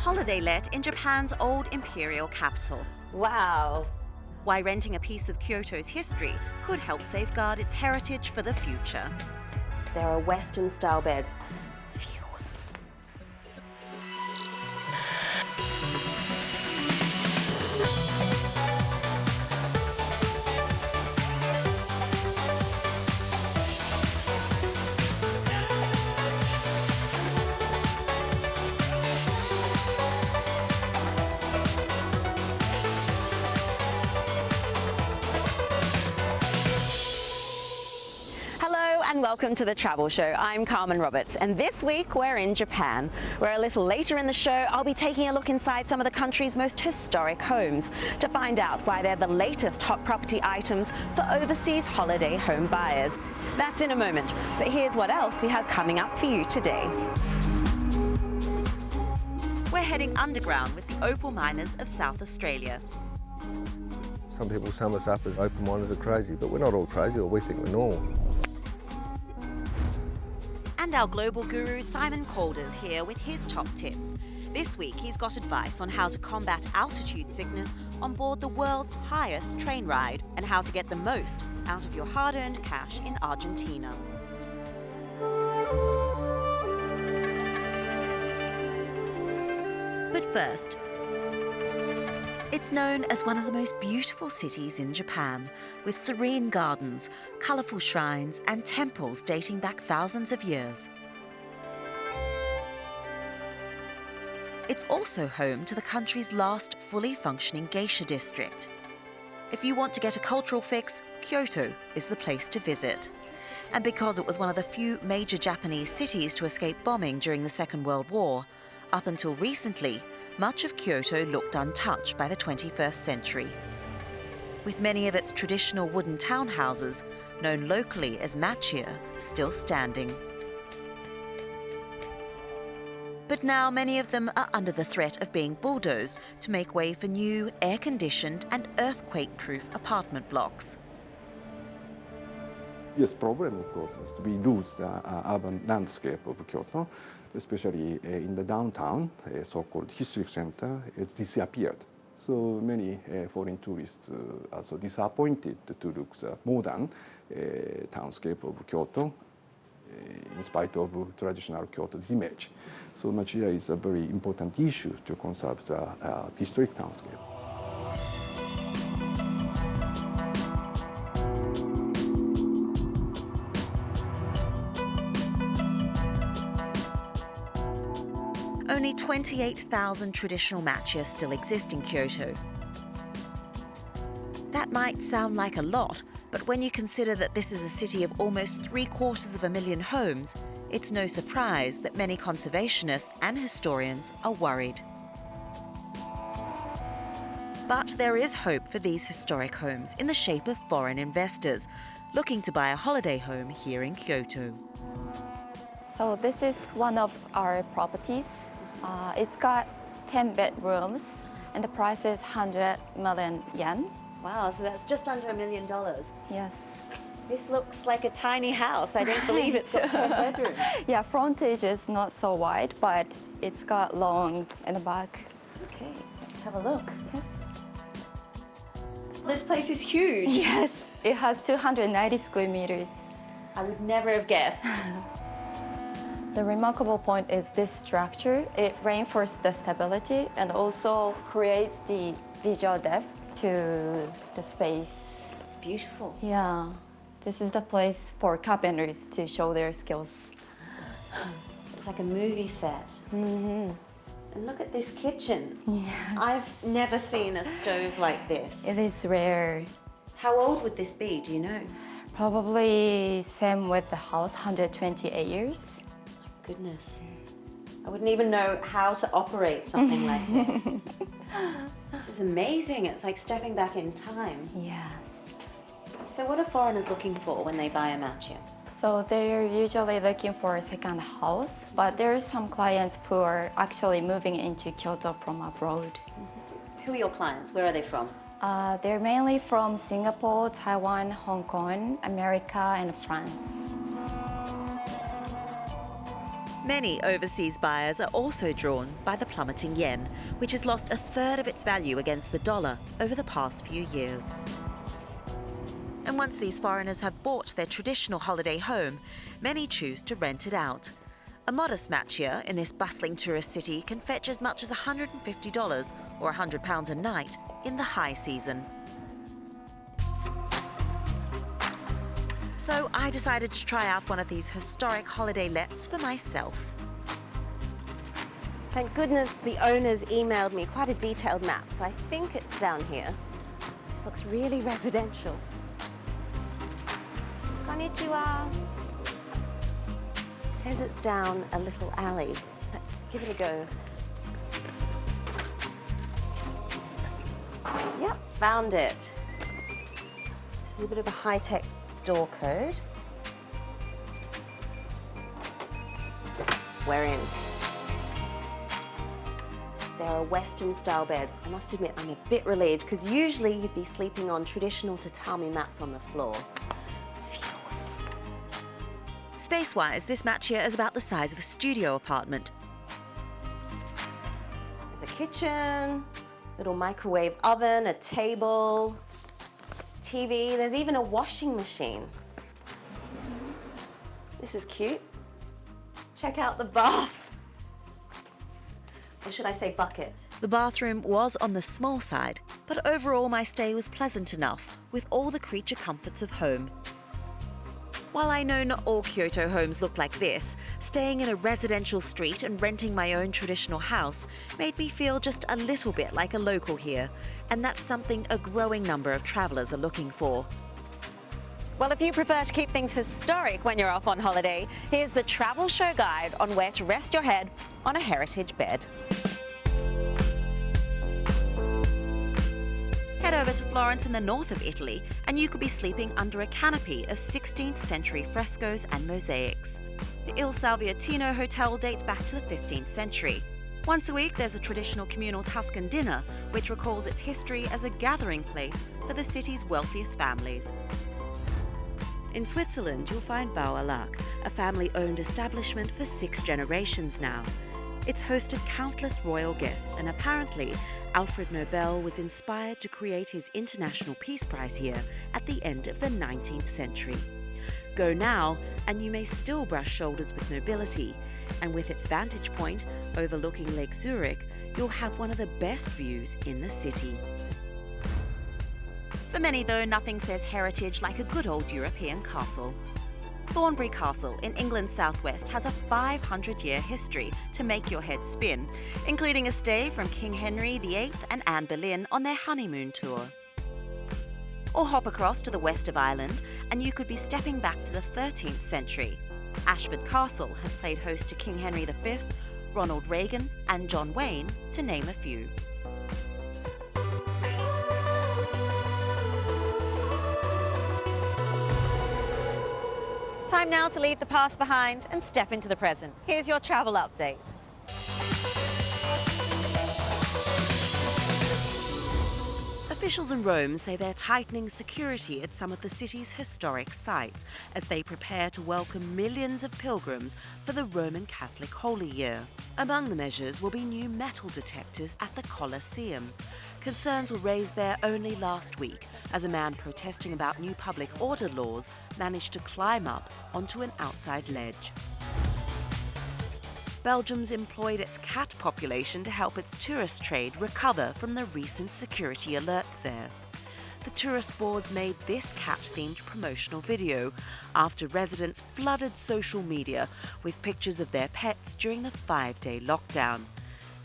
holiday let in Japan's old imperial capital. Wow. Why renting a piece of Kyoto's history could help safeguard its heritage for the future. There are Western-style beds. Phew. And welcome to The Travel Show. I'm Carmen Roberts, and this week we're in Japan, where a little later in the show I'll be taking a look inside some of the country's most historic homes to find out why they're the latest hot property items for overseas holiday home buyers. That's in a moment, but here's what else we have coming up for you today. We're heading underground with the opal miners of South Australia. Some people sum us up as opal miners are crazy, but we're not all crazy, or we think we're normal. And our global guru Simon Calder's here with his top tips. This week he's got advice on how to combat altitude sickness on board the world's highest train ride and how to get the most out of your hard-earned cash in Argentina. But first, it's known as one of the most beautiful cities in Japan, with serene gardens, colourful shrines and temples dating back thousands of years. It's also home to the country's last fully functioning geisha district. If you want to get a cultural fix, Kyoto is the place to visit. And because it was one of the few major Japanese cities to escape bombing during the Second World War, up until recently, much of Kyoto looked untouched by the 21st century. With many of its traditional wooden townhouses, known locally as matcha, still standing. But now many of them are under the threat of being bulldozed to make way for new, air-conditioned and earthquake-proof apartment blocks. Yes, problem of course is we lose the urban landscape of Kyoto, especially in the downtown, so-called historic center, it's disappeared. So many foreign tourists are so disappointed to look the modern townscape of Kyoto, in spite of traditional Kyoto's image. So matcha is a very important issue to conserve the historic townscape. Only 28,000 traditional matcha still exist in Kyoto. That might sound like a lot, but when you consider that this is a city of almost 750,000 homes, it's no surprise that many conservationists and historians are worried. But there is hope for these historic homes in the shape of foreign investors looking to buy a holiday home here in Kyoto. So this is one of our properties. It's got 10 bedrooms and the price is 100 million yen. Wow, so that's just under $1 million. Yes. This looks like a tiny house. I don't believe it's got 10 bedrooms. Yeah, frontage is not so wide, but it's got long in the back. Okay, let's have a look. Yes. This place is huge. Yes, it has 290 square meters. I would never have guessed. The remarkable point is this structure. It reinforces the stability and also creates the visual depth to the space. It's beautiful. Yeah, this is the place for carpenters to show their skills. It's like a movie set. Mm-hmm. And look at this kitchen. Yeah. I've never seen a stove like this. It is rare. How old would this be, do you know? Probably same with the house, 128 years. Goodness. I wouldn't even know how to operate something like this. This is amazing. It's like stepping back in time. Yes. So what are foreigners looking for when they buy a matcha? So they're usually looking for a second house, but there are some clients who are actually moving into Kyoto from abroad. Who are your clients? Where are they from? They're mainly from Singapore, Taiwan, Hong Kong, America, and France. Many overseas buyers are also drawn by the plummeting yen, which has lost a third of its value against the dollar over the past few years. And once these foreigners have bought their traditional holiday home, many choose to rent it out. A modest matcha in this bustling tourist city can fetch as much as $150 or £100 a night in the high season. So I decided to try out one of these historic holiday lets for myself. Thank goodness the owners emailed me quite a detailed map, so I think it's down here. This looks really residential. Konnichiwa. Says it's down a little alley. Let's give it a go. Yep, found it. This is a bit of a high-tech door code. We're in. There are Western-style beds. I must admit, I'm a bit relieved because usually you'd be sleeping on traditional tatami mats on the floor. Phew. Space-wise, this matcha is about the size of a studio apartment. There's a kitchen, little microwave oven, a table, TV. There's even a washing machine. This is cute. Check out the bath. Or should I say bucket? The bathroom was on the small side, but overall my stay was pleasant enough with all the creature comforts of home. While I know not all Kyoto homes look like this, staying in a residential street and renting my own traditional house made me feel just a little bit like a local here, and that's something a growing number of travellers are looking for. Well, if you prefer to keep things historic when you're off on holiday, here's the travel show guide on where to rest your head on a heritage bed. Head over to Florence in the north of Italy and you could be sleeping under a canopy of 16th century frescoes and mosaics. The Il Salviatino Hotel dates back to the 15th century. Once a week there's a traditional communal Tuscan dinner which recalls its history as a gathering place for the city's wealthiest families. In Switzerland you'll find Bauer Lac, a family-owned establishment for 6 generations now. It's hosted countless royal guests, and apparently Alfred Nobel was inspired to create his International Peace Prize here at the end of the 19th century. Go now, and you may still brush shoulders with nobility, and with its vantage point overlooking Lake Zurich, you'll have one of the best views in the city. For many, though, nothing says heritage like a good old European castle. Thornbury Castle in England's southwest has a 500-year history to make your head spin, including a stay from King Henry VIII and Anne Boleyn on their honeymoon tour. Or hop across to the west of Ireland and you could be stepping back to the 13th century. Ashford Castle has played host to King Henry V, Ronald Reagan and John Wayne, to name a few. Time now to leave the past behind and step into the present. Here's your travel update. Officials in Rome say they're tightening security at some of the city's historic sites as they prepare to welcome millions of pilgrims for the Roman Catholic Holy Year. Among the measures will be new metal detectors at the Colosseum. Concerns were raised there only last week as a man protesting about new public order laws managed to climb up onto an outside ledge. Belgium's employed its cat population to help its tourist trade recover from the recent security alert there. The tourist boards made this cat-themed promotional video after residents flooded social media with pictures of their pets during the 5-day lockdown.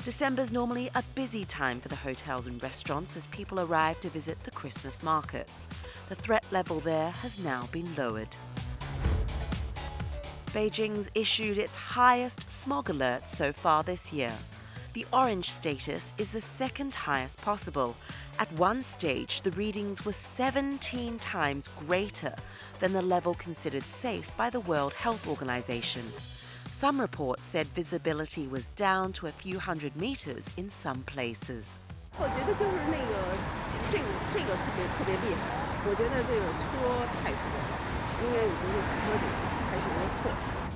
December's normally a busy time for the hotels and restaurants as people arrive to visit the Christmas markets. The threat level there has now been lowered. Beijing's issued its highest smog alert so far this year. The orange status is the second highest possible. At one stage, the readings were 17 times greater than the level considered safe by the World Health Organization. Some reports said visibility was down to a few hundred meters in some places. 我觉得就是这个特别厉害，我觉得这个车太多了，应该有这个车里才是一个错。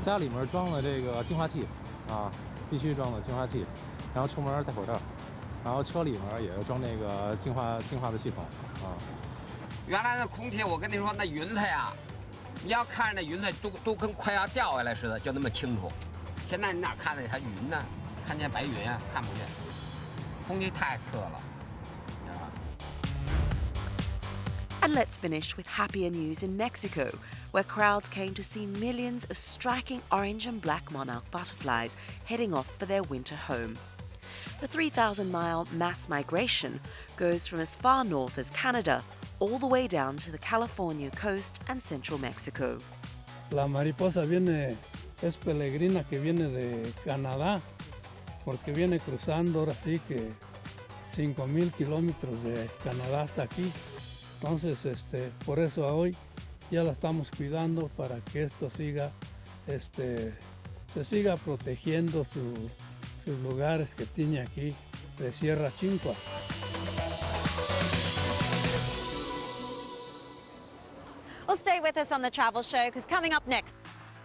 家里面装了这个净化器，必须装的净化器，然后出门戴口罩，然后车里面也要装那个净化的系统原来的空气，我跟你说那云彩呀，你要看着那云彩都跟快要掉下来似的，就那么清楚。现在你哪看得见云呢？看见白云啊，看不见，空气太涩了。 And let's finish with happier news in Mexico, where crowds came to see millions of striking orange and black monarch butterflies heading off for their winter home. The 3,000-mile mass migration goes from as far north as Canada all the way down to the California coast and central Mexico. La mariposa es peregrina que viene de Canadá, porque viene cruzando ahora sí que 5,000 kilómetros de Canadá hasta aquí. Entonces, por eso hoy ya la estamos cuidando para que esto siga, se siga protegiendo sus lugares que tiene aquí de Sierra Chincua. Well, stay with us on the Travel Show, because coming up next,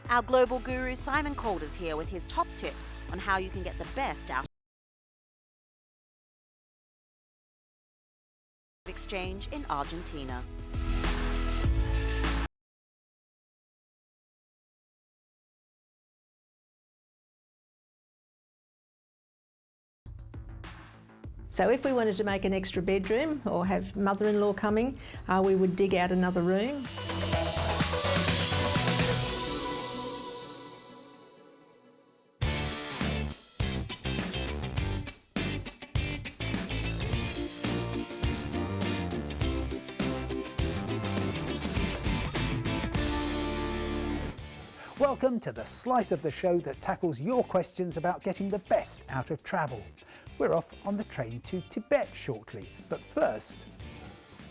Our global guru Simon Calder's here with his top tips on how you can get the best out of exchange in Argentina. So if we wanted to make an extra bedroom or have mother-in-law coming, we would dig out another room. Welcome to the slice of the show that tackles your questions about getting the best out of travel. We're off on the train to Tibet shortly, but first...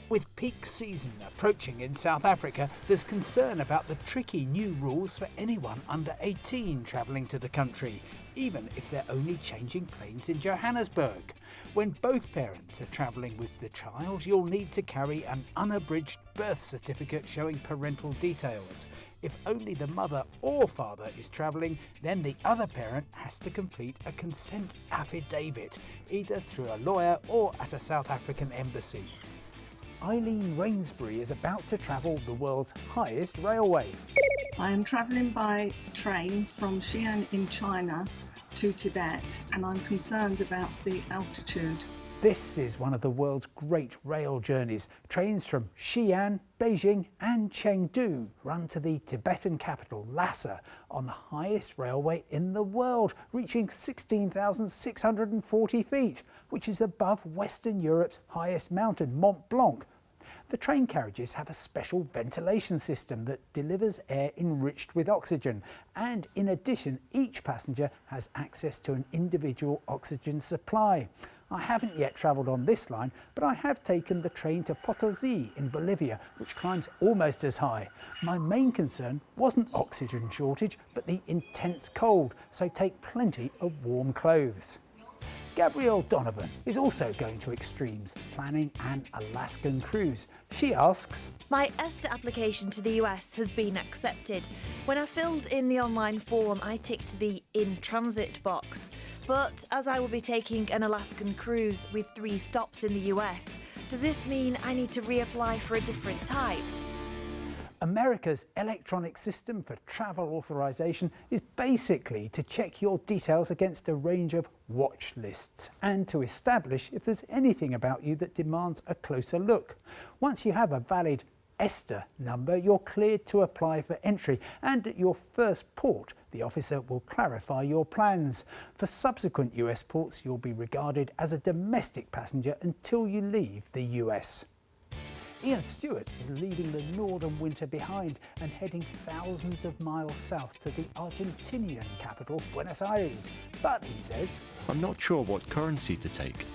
With peak season approaching in South Africa, there's concern about the tricky new rules for anyone under 18 travelling to the country, even if they're only changing planes in Johannesburg. When both parents are travelling with the child, you'll need to carry an unabridged birth certificate showing parental details. If only the mother or father is travelling, then the other parent has to complete a consent affidavit, either through a lawyer or at a South African embassy. Eileen Rainsbury is about to travel the world's highest railway. I am travelling by train from Xi'an in China to Tibet, and I'm concerned about the altitude. This is one of the world's great rail journeys. Trains from Xi'an, Beijing and Chengdu run to the Tibetan capital Lhasa on the highest railway in the world, reaching 16,640 feet, which is above Western Europe's highest mountain, Mont Blanc. The train carriages have a special ventilation system that delivers air enriched with oxygen, and in addition, each passenger has access to an individual oxygen supply. I haven't yet travelled on this line, but I have taken the train to Potosí in Bolivia, which climbs almost as high. My main concern wasn't oxygen shortage, but the intense cold, so take plenty of warm clothes. Gabrielle Donovan is also going to extremes, planning an Alaskan cruise. She asks, my ESTA application to the US has been accepted. When I filled in the online form, I ticked the in transit box. But as I will be taking an Alaskan cruise with 3 stops in the US, does this mean I need to reapply for a different type? America's electronic system for travel authorization is basically to check your details against a range of watch lists and to establish if there's anything about you that demands a closer look. Once you have a valid ESTA number, you're cleared to apply for entry, and at your first port, the officer will clarify your plans. For subsequent US ports, you'll be regarded as a domestic passenger until you leave the US. Ian Stewart is leaving the northern winter behind and heading thousands of miles south to the Argentinian capital, Buenos Aires. But, he says, I'm not sure what currency to take.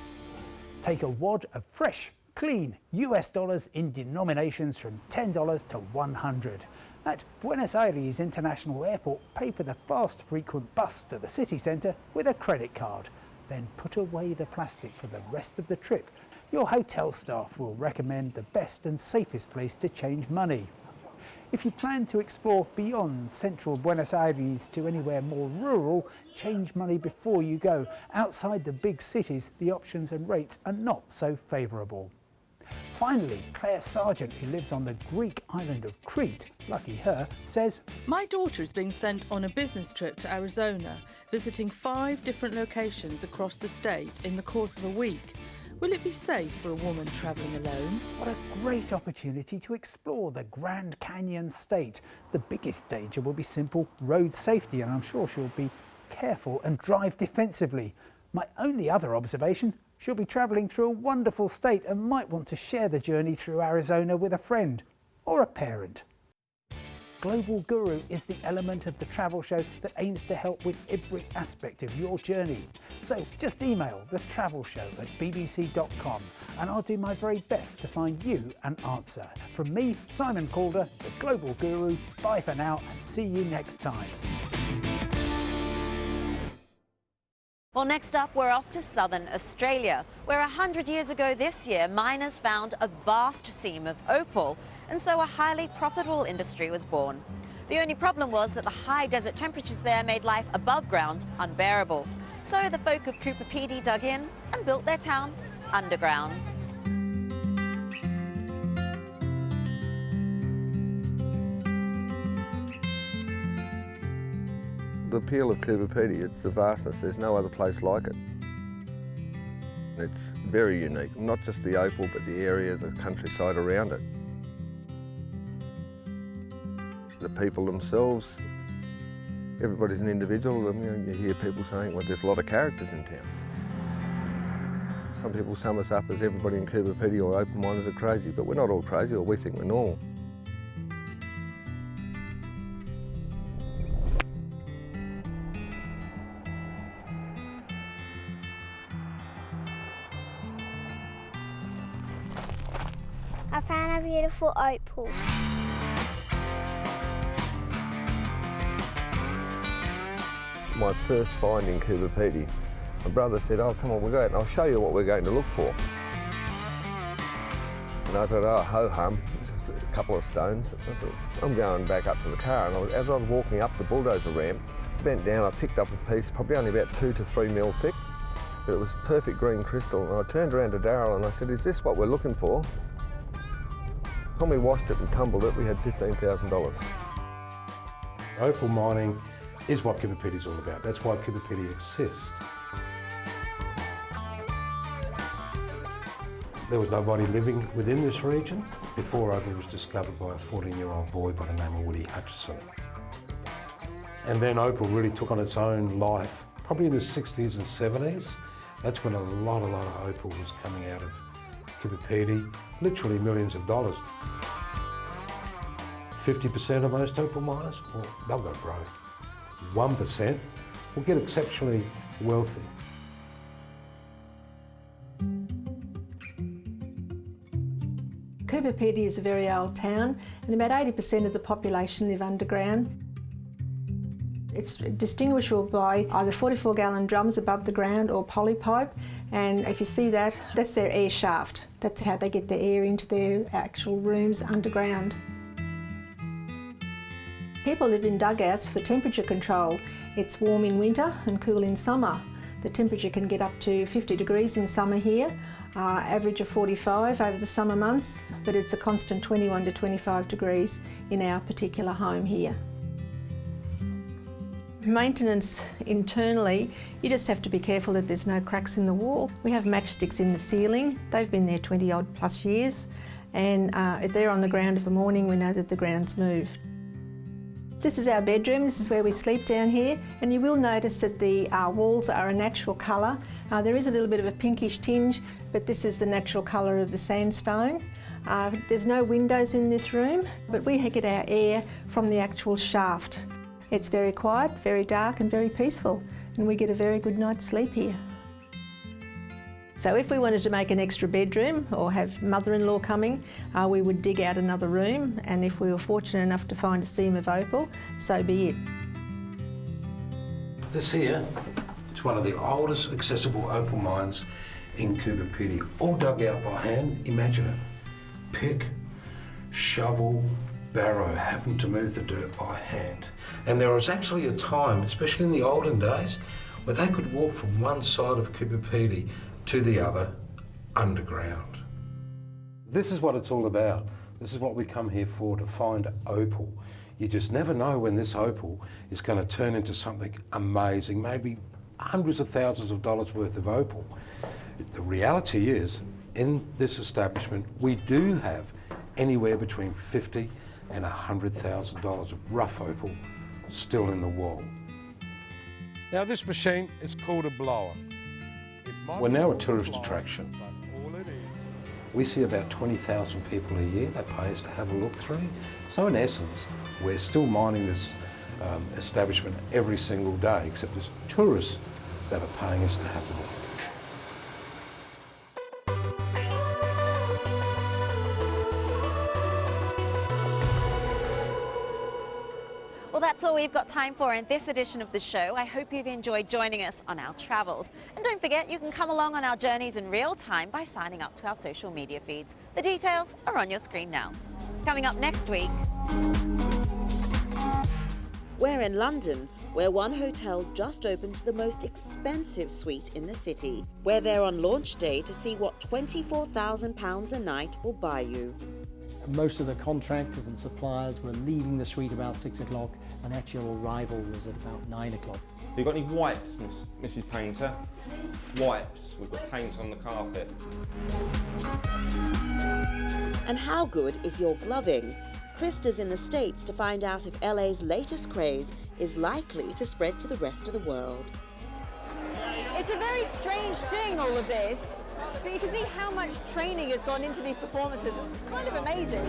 Take a wad of fresh, clean US dollars in denominations from $10 to $100. At Buenos Aires International Airport, pay for the fast, frequent bus to the city centre with a credit card. Then put away the plastic for the rest of the trip. Your hotel staff will recommend the best and safest place to change money. If you plan to explore beyond central Buenos Aires to anywhere more rural, change money before you go. Outside the big cities, the options and rates are not so favourable. Finally, Claire Sargent, who lives on the Greek island of Crete, lucky her, says, "My daughter is being sent on a business trip to Arizona, visiting 5 different locations across the state in the course of a week. Will it be safe for a woman travelling alone?" What a great opportunity to explore the Grand Canyon state. The biggest danger will be simple road safety, and I'm sure she'll be careful and drive defensively. My only other observation, she'll be travelling through a wonderful state and might want to share the journey through Arizona with a friend or a parent. Global Guru is the element of the travel show that aims to help with every aspect of your journey. So just email thetravelshow@bbc.com and I'll do my very best to find you an answer. From me, Simon Calder, the Global Guru, bye for now and see you next time. Well, next up, we're off to southern Australia, where 100 years ago this year, miners found a vast seam of opal, and so a highly profitable industry was born. The only problem was that the high desert temperatures there made life above ground unbearable. So the folk of Coober, Pedy dug in and built their town underground. The appeal of Coober, Pedy, it's the vastness, there's no other place like it. It's very unique, not just the opal but the area, the countryside around it. The people themselves, everybody's an individual. I mean, you hear people saying, well, there's a lot of characters in town. Some people sum us up as everybody in Coober, Pedy or open-minded are crazy, but we're not all crazy, or we think we're normal. I found a beautiful opal. My first find in Coober, Pedy, my brother said, oh, come on, we'll go out and I'll show you what we're going to look for. And I thought, oh, ho-hum, just a couple of stones. I thought, I'm going back up to the car, and as I was walking up the bulldozer ramp, bent down, I picked up a piece, probably only about 2 to 3 mil thick, but it was perfect green crystal, and I turned around to Darryl and I said, is this what we're looking for? When we washed it and tumbled it, we had $15,000. Opal mining is what Coober, Pedy is all about. That's why Coober, Pedy exists. There was nobody living within this region before opal was discovered by a 14-year-old boy by the name of Woody Hutchison. And then opal really took on its own life, probably in the 60s and 70s. That's when a lot of opal was coming out of Coober, Pedy, literally millions of dollars. 50% of most opal miners, well, they'll go broke. 1% will get exceptionally wealthy. Coober, Pedy is a very old town, and about 80% of the population live underground. It's distinguishable by either 44-gallon drums above the ground or polypipe, and if you see that, that's their air shaft. That's how they get the air into their actual rooms underground. People live in dugouts for temperature control. It's warm in winter and cool in summer. The temperature can get up to 50 degrees in summer here, average of 45 over the summer months, but it's a constant 21 to 25 degrees in our particular home here. Maintenance internally, you just have to be careful that there's no cracks in the wall. We have matchsticks in the ceiling. They've been there 20 odd plus years, and if they're on the ground of a morning, we know that the ground's moved. This is our bedroom. This is where we sleep down here, and you will notice that the walls are a natural colour. There is a little bit of a pinkish tinge, but this is the natural colour of the sandstone. There's no windows in this room, but we get our air from the actual shaft. It's very quiet, very dark and very peaceful, and we get a very good night's sleep here. So if we wanted to make an extra bedroom or have mother-in-law coming, we would dig out another room, and if we were fortunate enough to find a seam of opal, so be it. This here, it's one of the oldest accessible opal mines in Coober, Pedy, all dug out by hand. Imagine it. Pick, shovel, barrow happened to move the dirt by hand. And there was actually a time, especially in the olden days, where they could walk from one side of Coober Pedy to the other underground. This is what it's all about. This is what we come here for, to find opal. You just never know when this opal is going to turn into something amazing, maybe hundreds of thousands of dollars worth of opal. The reality is, in this establishment, we do have anywhere between $50,000 and $100,000 of rough opal still in the wall. Now this machine is called a blower. We're now a tourist attraction. We see about 20,000 people a year that pay us to have a look through. So in essence, we're still mining this establishment every single day, except there's tourists that are paying us to have a look. Well, that's all we've got time for in this edition of the show. I hope you've enjoyed joining us on our travels. And don't forget, you can come along on our journeys in real time by signing up to our social media feeds. The details are on your screen now. Coming up next week, we're in London, where one hotel's just opened the most expensive suite in the city. We're there on launch day to see what £24,000 a night will buy you. Most of the contractors and suppliers were leaving the suite about 6 o'clock, and actual arrival was at about 9 o'clock. Have you got any wipes, Mrs. Painter? Wipes, we've got paint on the carpet. And how good is your gloving? Krista's in the States to find out if LA's latest craze is likely to spread to the rest of the world. It's a very strange thing, all of this. But you can see how much training has gone into these performances. It's kind of amazing.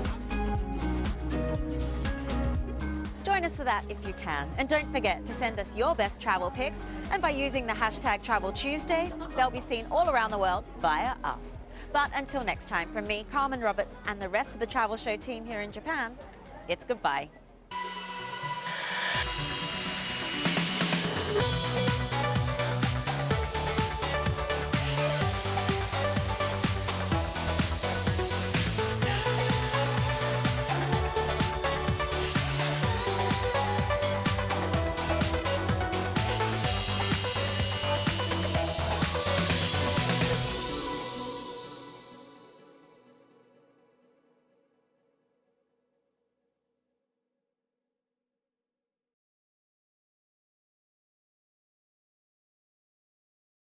Join us for that if you can. And don't forget to send us your best travel pics. And by using the hashtag Travel Tuesday, they'll be seen all around the world via us. But until next time, from me, Carmen Roberts, and the rest of the Travel Show team here in Japan, it's goodbye.